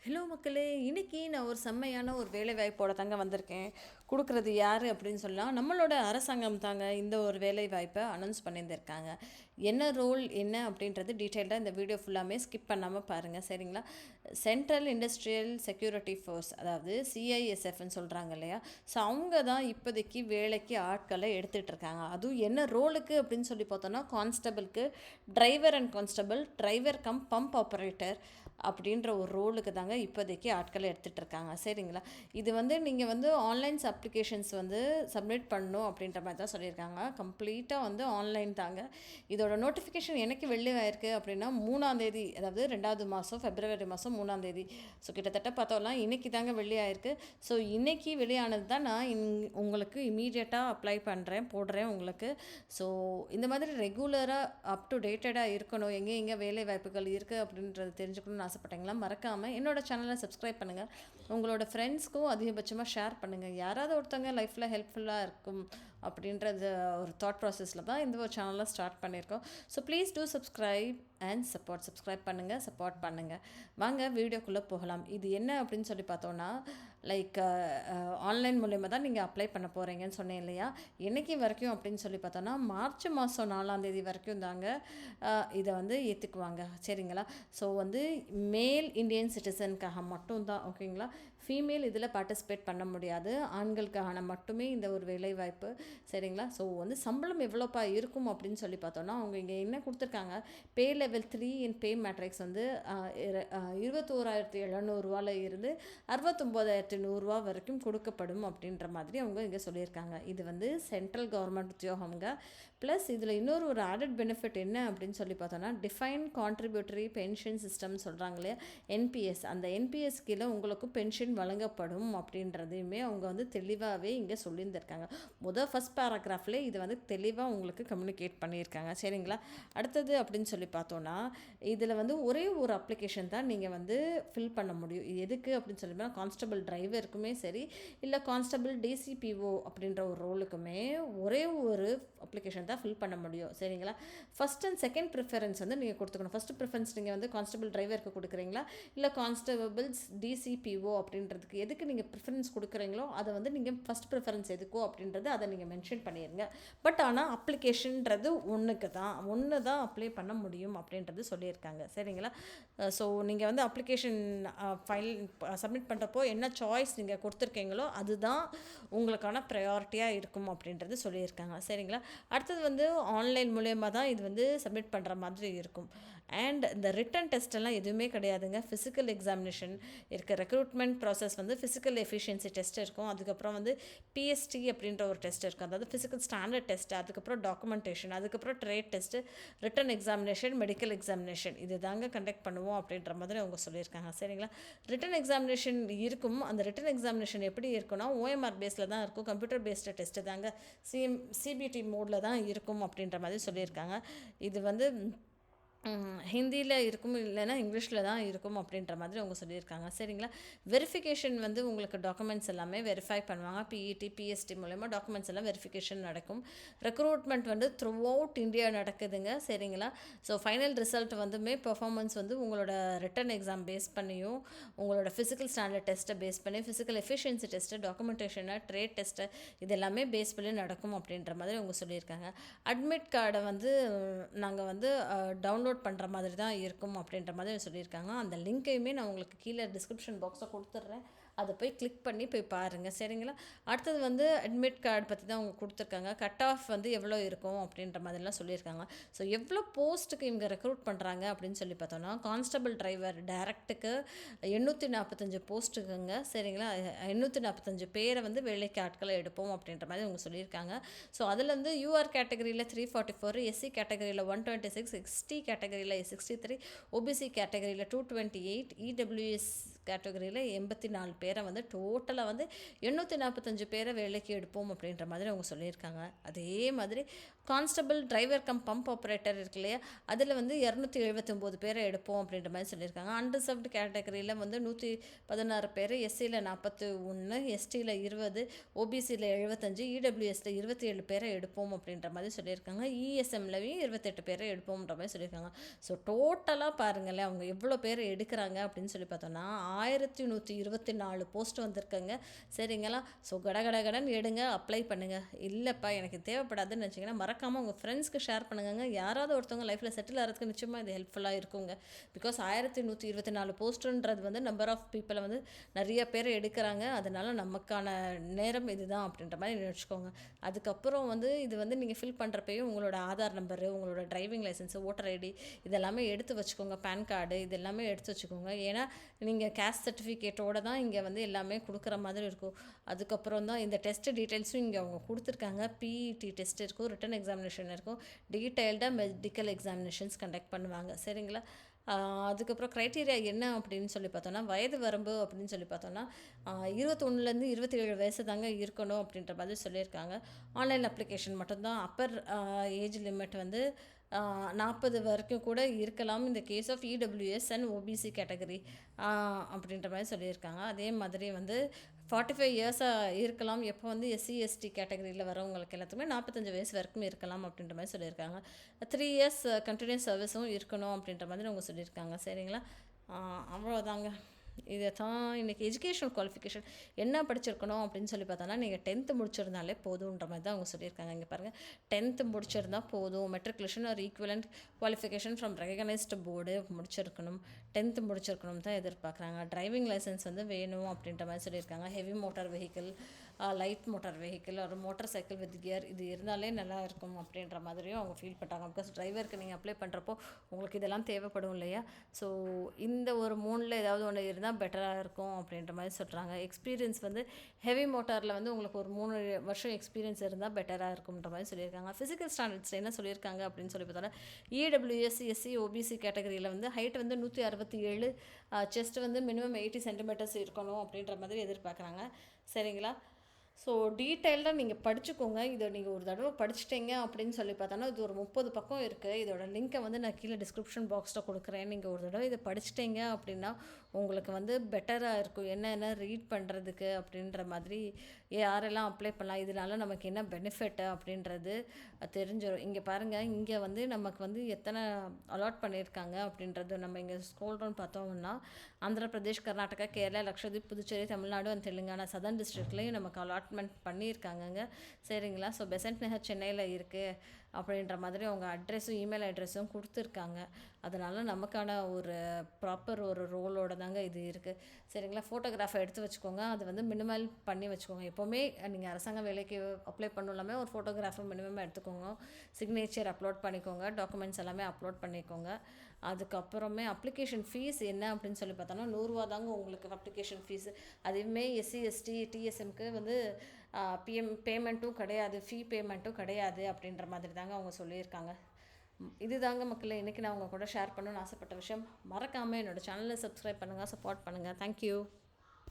Hello மக்களே, இன்னைக்கு நான் ஒரு செம்மையான ஒரு வேலை வாய்ப்போட தாங்க வந்திருக்கேன். குடுக்குறது யாரு அப்படின்னு சொல்லலாம். நம்மளோட அரசாங்கம் தாங்க இந்த ஒரு வேலை வாய்ப்பை அனௌன்ஸ் பண்ணியிருந்திருக்காங்க. என்ன ரோல் என்ன அப்படின்றது டீட்டெயில்டாக இந்த வீடியோ ஃபுல்லாமே ஸ்கிப் பண்ணாமல் பாருங்கள், சரிங்களா? சென்ட்ரல் இண்டஸ்ட்ரியல் செக்யூரிட்டி ஃபோர்ஸ், அதாவது சிஐஎஸ்எஃப்னு சொல்கிறாங்க இல்லையா? ஸோ அவங்க தான் இப்போதைக்கு வேலைக்கு ஆட்களை எடுத்துகிட்டு இருக்காங்க. அதுவும் என்ன ரோலுக்கு அப்படின்னு சொல்லி பார்த்தோன்னா, கான்ஸ்டபிளுக்கு driver and constable, driver cum pump operator அப்படின்ற ஒரு ரோலுக்கு தாங்க இப்போதைக்கு ஆட்களை எடுத்துகிட்டு இருக்காங்க, சரிங்களா? இது வந்து நீங்கள் வந்து ஆன்லைன்ஸ் அப்ளிகேஷன்ஸ் வந்து சப்மிட் பண்ணணும் அப்படின்ற மாதிரி தான் சொல்லியிருக்காங்க. கம்ப்ளீட்டாக வந்து ஆன்லைன் தாங்க. இதோட நோட்டிஃபிகேஷன் எனக்கு வெளியாயிருக்கு அப்படின்னா 3ஆம் தேதி, அதாவது 2வது மாதம் பிப்ரவரி மாதம் 3ஆம் தேதி. ஸோ கிட்டத்தட்ட பார்த்தோம்னா இன்றைக்கி தாங்க வெளியாயிருக்கு. ஸோ இன்றைக்கி வெளியானது தான் நான் உங்களுக்கு இமீடியட்டாக அப்ளை பண்ணுறேன், போடுறேன் உங்களுக்கு. ஸோ இந்த மாதிரி ரெகுலராக அப் டு டேட்டடாக இருக்கணும், எங்கே வேலை வாய்ப்புகள் இருக்குது அப்படின்றது தெரிஞ்சுக்கணும்னு ஆசைப்பட்டீங்களா, மறக்காமல் என்னோடய சேனலை சப்ஸ்கிரைப் பண்ணுங்கள். உங்களோட ஃப்ரெண்ட்ஸ்க்கும் அதிகபட்சமாக ஷேர் பண்ணுங்கள். யாராவது ஒருத்தவங்க லைஃப்பில் ஹெல்ப்ஃபுல்லாக இருக்கும் அப்படின்றது ஒரு தாட் ப்ராசஸில் தான் இந்த ஒரு சேனலை ஸ்டார்ட் பண்ணியிருக்கோம். So please do subscribe and subscribe பண்ணுங்கள், சப்போர்ட் பண்ணுங்கள். வாங்க வீடியோக்குள்ளே போகலாம். இது என்ன அப்படின்னு சொல்லி பார்த்தோன்னா, லைக் ஆன்லைன் மூலயமா தான் நீங்கள் அப்ளை பண்ண போகிறீங்கன்னு சொன்னேன் இல்லையா? என்றைக்கு வரைக்கும் அப்படின்னு சொல்லி பார்த்தோன்னா, மார்ச் மாதம் 4ஆம் தேதி வரைக்கும் தாங்க இதை வந்து ஏற்றுக்குவாங்க, சரிங்களா? ஸோ வந்து மேல் இந்தியன் சிட்டிசனுக்காக மட்டும்தான், ஓகேங்களா? ஃபீமேல் இதில் பார்ட்டிசிபேட் பண்ண முடியாது. ஆண்களுக்கான மட்டுமே இந்த ஒரு வேலைவாய்ப்பு, சரிங்களா? ஸோ வந்து சம்பளம் எவ்வளோப்பா இருக்கும் அப்படின்னு சொல்லி பார்த்தோன்னா, அவங்க இங்கே என்ன கொடுத்துருக்காங்க, பே லெவல் 3 இன் பே மேட்ரிக்ஸ் வந்து 21,700 இருந்து 69,100 வரைக்கும் கொடுக்கப்படும் அப்படின்ற மாதிரி அவங்க இங்கே சொல்லியிருக்காங்க. இது வந்து சென்ட்ரல் கவர்மெண்ட் உத்தியோகம்ங்க. ப்ளஸ் இதில் இன்னொரு ஒரு ஆடட் பெனிஃபிட் என்ன அப்படின்னு சொல்லி பார்த்தோன்னா, டிஃபைன் கான்ட்ரிபியூட்டரி பென்ஷன் சிஸ்டம் சொல்கிறாங்க இல்லையா, என்பிஎஸ். அந்த என்பிஎஸ் கீழே உங்களுக்கு பென்ஷன் வழங்கப்படும் அப்படின்றதையுமே அவங்க வந்து தெளிவாகவே இங்கே சொல்லியிருந்திருக்காங்க. ஃபர்ஸ்ட் பேராகிராஃப்லேயே இது வந்து தெளிவாக உங்களுக்கு கம்யூனிகேட் பண்ணியிருக்காங்க, சரிங்களா? அடுத்தது அப்படின்னு சொல்லி பார்த்தோன்னா, இதில் வந்து ஒரே ஒரு அப்ளிகேஷன் தான் நீங்கள் வந்து ஃபில் பண்ண முடியும். இது எதுக்கு அப்படின்னு சொல்லி கான்ஸ்டபிள் டிரைவருக்குமே சரி, இல்லை கான்ஸ்டபிள் டிசிபிஓ அப்படின்ற ஒரு ரோலுக்குமே ஒரே ஒரு அப்ளிகேஷன் தான் ஃபில் பண்ண முடியும், சரிங்களா? ஃபஸ்ட் அண்ட் செகண்ட் ப்ரிஃபரன்ஸ் வந்து நீங்கள் கொடுத்துக்கணும். ஃபஸ்ட்டு ப்ரிஃபரன்ஸ் நீங்கள் வந்து கான்ஸ்டபிள் டிரைவருக்கு கொடுக்குறீங்களா, இல்லை கான்ஸ்டபிள்ஸ் டிசிபிஓ அப்படின்றதுக்கு எதுக்கு நீங்கள் ப்ரிஃபரன்ஸ் கொடுக்குறீங்களோ அதை வந்து நீங்கள் ஃபஸ்ட் ப்ரிஃபரன்ஸ் எதுக்கோ அப்படின்றது அதை நீங்கள் மென்ஷன் பண்ணிடுங்க. பட் ஆனால் அப்ளிகேஷன்றது ஒன்று தான் அப்ளை பண்ண முடியும் அப்படின்றது சொல்லியிருக்காங்க, சரிங்களா? ஸோ நீங்கள் வந்து அப்ளிகேஷன் ஃபைல் சப்மிட் பண்ணுறப்போ என்ன சாய்ஸ் நீங்கள் கொடுத்துருக்கீங்களோ அதுதான் உங்களுக்கான ப்ரையாரிட்டியாக இருக்கும் அப்படின்றது சொல்லியிருக்காங்க, சரிங்களா? அடுத்தது வந்து ஆன்லைன் மூலயமா தான் இது வந்து சப்மிட் பண்ணுற மாதிரி இருக்கும். அண்ட் இந்த ரிட்டன் டெஸ்ட் எல்லாம் எதுவுமே கிடையாதுங்க. ஃபிசிக்கல் எக்ஸாமினேஷன் இருக்குது. ரெக்ரூட்மெண்ட் ப்ராசஸ் வந்து ஃபிசிக்கல் எஃபிஷியன்சி டெஸ்ட் இருக்கும். அதுக்கப்புறம் வந்து பிஎஸ்டி அப்படின்ற ஒரு டெஸ்ட் இருக்கும், அதாவது ஃபிசிக்கல் ஸ்டாண்டர்ட் டெஸ்ட். அதுக்கப்புறம் டாக்குமெண்டேஷன், அதுக்கப்புறம் trade test, return examination, medical examination. இது தாங்க கண்டக்ட் பண்ணுவோம் அப்படின்ற மாதிரி அவங்க சொல்லியிருக்காங்க, சரிங்களா? ரிட்டன் எக்ஸாமினேஷன் இருக்கும். அந்த ரிட்டன் எக்ஸாமினேஷன் எப்படி இருக்குன்னா, ஓஎம்ஆர் பேஸில் தான் இருக்கும். கம்ப்யூட்டர் பேஸ்டு டெஸ்ட்டு தாங்க, சிபிடி மோடில் தான் இருக்கும் அப்படின்ற மாதிரி சொல்லியிருக்காங்க. இது வந்து ஹிந்தியில் இருக்கும், இல்லைன்னா இங்கிலீஷில் தான் இருக்கும் அப்படின்ற மாதிரி அவங்க சொல்லியிருக்காங்க, சரிங்களா? வெரிஃபிகேஷன் வந்து உங்களுக்கு டாக்குமெண்ட்ஸ் எல்லாமே வெரிஃபை பண்ணுவாங்க. பிஇடி பிஎஸ்டி மூலமா டாக்குமெண்ட்ஸ் எல்லாம் வெரிஃபிகேஷன் நடக்கும். ரெக்ரூட்மெண்ட் வந்து த்ரூ அவுட் இந்தியா நடக்குதுங்க, சரிங்களா? ஸோ ஃபைனல் ரிசல்ட் வந்துமே பெர்ஃபார்மன்ஸ் வந்து உங்களோட ரிட்டன் எக்ஸாம் பேஸ் பண்ணியும், உங்களோட ஃபிசிக்கல் ஸ்டாண்டர்ட் டெஸ்ட்டை பேஸ் பண்ணி, ஃபிசிக்கல் எஃபிஷியன்சி டெஸ்ட்டு, டாக்குமெண்டேஷனை, ட்ரேட் டெஸ்ட்டு, இது எல்லாமே பேஸ் பண்ணி நடக்கும் அப்படின்ற மாதிரி அவங்க சொல்லியிருக்காங்க. அட்மிட் கார்டை வந்து நாங்கள் வந்து டவுன்லோட் பண்ணுற மாதிரி தான் இருக்கும் அப்படின்ற மாதிரி சொல்லியிருக்காங்க. அந்த லிங்க்கையுமே நான் உங்களுக்கு கீழே டிஸ்கிரிப்ஷன் பாக்ஸில் கொடுத்துட்றேன், அதை போய் கிளிக் பண்ணி போய் பாருங்கள், சரிங்களா? அடுத்தது வந்து அட்மிட் கார்டு பற்றி தான் அவங்க கொடுத்துருக்காங்க. கட் ஆஃப் வந்து எவ்வளோ இருக்கும் அப்படின்ற மாதிரிலாம் சொல்லியிருக்காங்க. ஸோ எவ்வளோ போஸ்ட்டுக்கு இவங்க ரெக்ரூட் பண்ணுறாங்க அப்படின்னு சொல்லி பார்த்தோன்னா, கான்ஸ்டபிள் டிரைவர் டேரக்ட்டுக்கு 845 போஸ்ட்டுக்குங்க, சரிங்களா? 845 பேரை வந்து வேலைக்கு ஆட்களை எடுப்போம் அப்படின்ற மாதிரி அவங்க சொல்லியிருக்காங்க. ஸோ அதில் வந்து யூஆர் கேட்டகரியில் 344, எஸ்சி கேட்டகரியில் 126, எஸ்டி கேட்டகரியில் 63, ஓபிசி கேட்டகரியில் 228, இடபிள்யூஎஸ் கேட்டகரியில் 84 பேரை வந்து டோட்டலாக வந்து 845 பேரை வேலைக்கு எடுப்போம் அப்படின்ற மாதிரி அவங்க சொல்லியிருக்காங்க. அதே மாதிரி constable driver cum pump operator இருக்கு இல்லையா, அதில் வந்து 279 பேரை எடுப்போம் அப்படின்ற மாதிரி சொல்லியிருக்காங்க. அன்ரிசர்வ்டு கேட்டகரியில் வந்து 116 பேர், எஸ்சியில் 41, எஸ்டியில் 20, ஓபிசியில் 75, இடபிள்யூஎஸில் 27 பேரை எடுப்போம் அப்படின்ற மாதிரி சொல்லியிருக்காங்க. இஎஸ்எம்லையும் 28 பேரை எடுப்போம்ன்ற மாதிரி சொல்லியிருக்காங்க. ஸோ டோட்டலாக பாருங்களேன் அவங்க எவ்வளோ பேர் எடுக்கிறாங்க அப்படின்னு சொல்லி பார்த்தோன்னா, 1124 போஸ்ட் வந்திருக்குங்க. சரிங்களா? ஸோ கடகடன்னு எடுங்க, அப்ளை பண்ணுங்கள். இல்லைப்பா எனக்கு தேவைப்படாதுன்னு நினச்சிங்கன்னா மறக்காமல் உங்கள் ஃப்ரெண்ட்ஸ்க்கு ஷேர் பண்ணுங்க. யாராவது ஒருத்தவங்க லைஃப்பில் செட்டில் ஆகிறதுக்கு நிச்சயமாக இது ஹெல்ப்ஃபுல்லாக இருக்குங்க. பிகாஸ் 1124 போஸ்ட்டுன்றது வந்து நம்பர் ஆஃப் பீப்புளை வந்து நிறைய பேர் எடுக்கிறாங்க. அதனால் நமக்கான நேரம் இதுதான் அப்படின்ற மாதிரி நினச்சிக்கோங்க. அதுக்கப்புறம் வந்து இது வந்து நீங்கள் ஃபில் பண்ணுறப்பையும் உங்களோட ஆதார் நம்பரு, உங்களோட டிரைவிங் லைசன்ஸு, ஓட்டர் ஐடி இதெல்லாமே எடுத்து வச்சுக்கோங்க. பேன் கார்டு இது எல்லாமே எடுத்து வச்சுக்கோங்க. ஏன்னா நீங்கள் கேஸ்ட் சர்டிஃபிகேட்டோடு தான் இங்கே வந்து எல்லாமே கொடுக்குற மாதிரி இருக்கும். அதுக்கப்புறம் தான் இந்த டெஸ்ட் டீட்டெயில்ஸும் இங்கே அவங்க கொடுத்துருக்காங்க. பிஇடி டெஸ்ட் இருக்கும், ரிட்டன் எக்ஸாமினேஷன் இருக்கும், டீட்டெயில்டாக மெடிக்கல் எக்ஸாமினேஷன்ஸ் கண்டக்ட் பண்ணுவாங்க. சரிங்களா? அதுக்கப்புறம் க்ரைட்டீரியா என்ன அப்படின்னு சொல்லி பார்த்தோன்னா, வயது வரம்பு அப்படின்னு சொல்லி பார்த்தோன்னா 21லேருந்து 27 வயசு தாங்க இருக்கணும் அப்படின்ற மாதிரி சொல்லியிருக்காங்க. ஆன்லைன் அப்ளிகேஷன் மட்டும்தான். அப்பர் ஏஜ் லிமிட் வந்து 40 வரைக்கும் கூட இருக்கலாம். இந்த case of EWS and OBC category அப்படின்ற மாதிரி சொல்லியிருக்காங்க. அதே மாதிரி வந்து 45 இயர்ஸாக இருக்கலாம். எப்போ வந்து எஸ்சி எஸ்டி கேட்டகரியில் வரவங்களுக்கு எல்லாத்துக்குமே 45 வயசு வரைக்கும் இருக்கலாம் அப்படின்ற மாதிரி சொல்லியிருக்காங்க. 3 இயர்ஸ் கண்டினியூஸ் சர்வீஸும் இருக்கணும் அப்படின்ற மாதிரி அவங்க சொல்லியிருக்காங்க. சரிங்களா? அவ்வளோதாங்க. இதை தான் இன்றைக்கி எஜுகேஷனல் குவாலிஃபிகேஷன் என்ன படிச்சிருக்கணும் அப்படின்னு சொல்லி பார்த்தோன்னா, நீங்கள் 10th முடிச்சிருந்தாலே போதுன்ற மாதிரி தான் அவங்க சொல்லியிருக்காங்க. இங்கே பாருங்கள், 10th முடிச்சிருந்தா போதும். மெட்ரிகுலேஷன் ஒரு equivalent qualification from recognised board முடிச்சிருக்கணும், 10th முடிச்சிருக்கணும் தான் எதிர்பார்க்குறாங்க. டிரைவிங் லைசன்ஸ் வந்து வேணும் அப்படின்ற மாதிரி சொல்லியிருக்காங்க. Heavy motor vehicle, light motor vehicle, ஒரு மோட்டார் சைக்கிள் வித் கியர் இது இருந்தாலே நல்லா இருக்கும் அப்படின்ற மாதிரியும் அவங்க ஃபீல் பண்ணுறாங்க. பிகாஸ் டிரைவருக்கு நீங்கள் அப்ளை பண்ணுறப்போ உங்களுக்கு இதெல்லாம் தேவைப்படும் இல்லையா? ஸோ இந்த ஒரு 3ல் ஏதாவது ஒன்று இருந்தால் பெட்டராக இருக்கும் அப்படின்ற மாதிரி சொல்கிறாங்க. எக்ஸ்பீரியன்ஸ் வந்து ஹெவி மோட்டாரில் வந்து உங்களுக்கு ஒரு 3 வருஷம் எக்ஸ்பீரியன்ஸ் இருந்தால் பெட்டராக இருக்கும்ன்ற மாதிரி சொல்லியிருக்காங்க. ஃபிசிக்கல் ஸ்டாண்டர்ட்ஸ் என்ன சொல்லியிருக்காங்க அப்படின்னு சொல்லி பார்த்தோன்னா, இடபிள்யூஎஸ் எஸ்சி ஓபிசி கேட்டகரியில் வந்து ஹைட் வந்து 167, செஸ்ட் வந்து மினிமம் 80 சென்டிமீட்டர்ஸ் இருக்கணும் அப்படின்ற மாதிரி எதிர்பார்க்குறாங்க. சரிங்களா? ஸோ டீட்டெயில்டாக நீங்கள் படிச்சுக்கோங்க. இதை நீங்கள் ஒரு தடவை படிச்சிட்டிங்க அப்படின்னு சொல்லி பார்த்தோன்னா, இது ஒரு 30 பக்கம் இருக்குது. இதோட லிங்க்கை வந்து நான் கீழே டிஸ்கிரிப்ஷன் பாக்ஸில் கொடுக்குறேன். நீங்கள் ஒரு தடவை இதை படிச்சிட்டிங்க அப்படின்னா உங்களுக்கு வந்து பெட்டராக இருக்கும். என்னென்ன ரீட் பண்ணுறதுக்கு அப்படின்ற மாதிரி யாரெல்லாம் அப்ளை பண்ணலாம், இதனால நமக்கு என்ன பெனிஃபிட் அப்படின்றது தெரிஞ்சிடும். இங்கே பாருங்கள், இங்கே வந்து நமக்கு வந்து எத்தனை அலாட் பண்ணியிருக்காங்க அப்படின்றது நம்ம இங்கே ஸ்க்ரோல் டவுன் பார்த்தோம்னா, ஆந்திர பிரதேஷ், கர்நாடகா, கேரளா, லக்ஷதீப், புதுச்சேரி, தமிழ்நாடு அண்ட் தெலுங்கானா சதர்ன் டிஸ்ட்ரிக்ட்லேயும் நமக்கு அலாட்மெண்ட் பண்ணியிருக்காங்கங்க. சரிங்களா? ஸோ பெசன்ட் நகர் சென்னையில் இருக்குது அப்படின்ற மாதிரி அவங்க அட்ரெஸும் இமெயில் அட்ரெஸும் கொடுத்துருக்காங்க. அதனால் நமக்கான ஒரு ப்ராப்பர் ஒரு ரோலோட தாங்க இது இருக்குது. சரிங்களா? ஃபோட்டோகிராஃபை எடுத்து வச்சுக்கோங்க. அது வந்து மினிமல் பண்ணி வச்சுக்கோங்க. எப்போவுமே நீங்கள் அரசாங்க வேலைக்கு அப்ளை பண்ணலாமே ஒரு ஃபோட்டோகிராஃபர் மினிமம் எடுத்துக்கோங்க. சிக்னேச்சர் அப்லோட் பண்ணிக்கோங்க. டாக்குமெண்ட்ஸ் எல்லாமே அப்லோட் பண்ணிக்கோங்க. அதுக்கப்புறமே அப்ளிகேஷன் ஃபீஸ் என்ன அப்படின்னு சொல்லி பார்த்தோன்னா, 100 ரூபா தாங்க உங்களுக்கு அப்ளிகேஷன் ஃபீஸு. அதுவுமே எஸ்சி எஸ்டி டிஎஸ்எம்க்கு வந்து பேமெண்ட்டும் கிடையாது, ஃபீ பேமெண்ட்டும் கிடையாது அப்படின்ற மாதிரி தாங்க அவங்க சொல்லியிருக்காங்க. இது தாங்க மக்களே இன்றைக்கி நான் உங்கள் கூட ஷேர் பண்ணணும்னு ஆசைப்பட்ட விஷயம். மறக்காமல் என்னோடய சேனலை சப்ஸ்கிரைப் பண்ணுங்கள், சப்போர்ட் பண்ணுங்கள். தேங்க்யூ.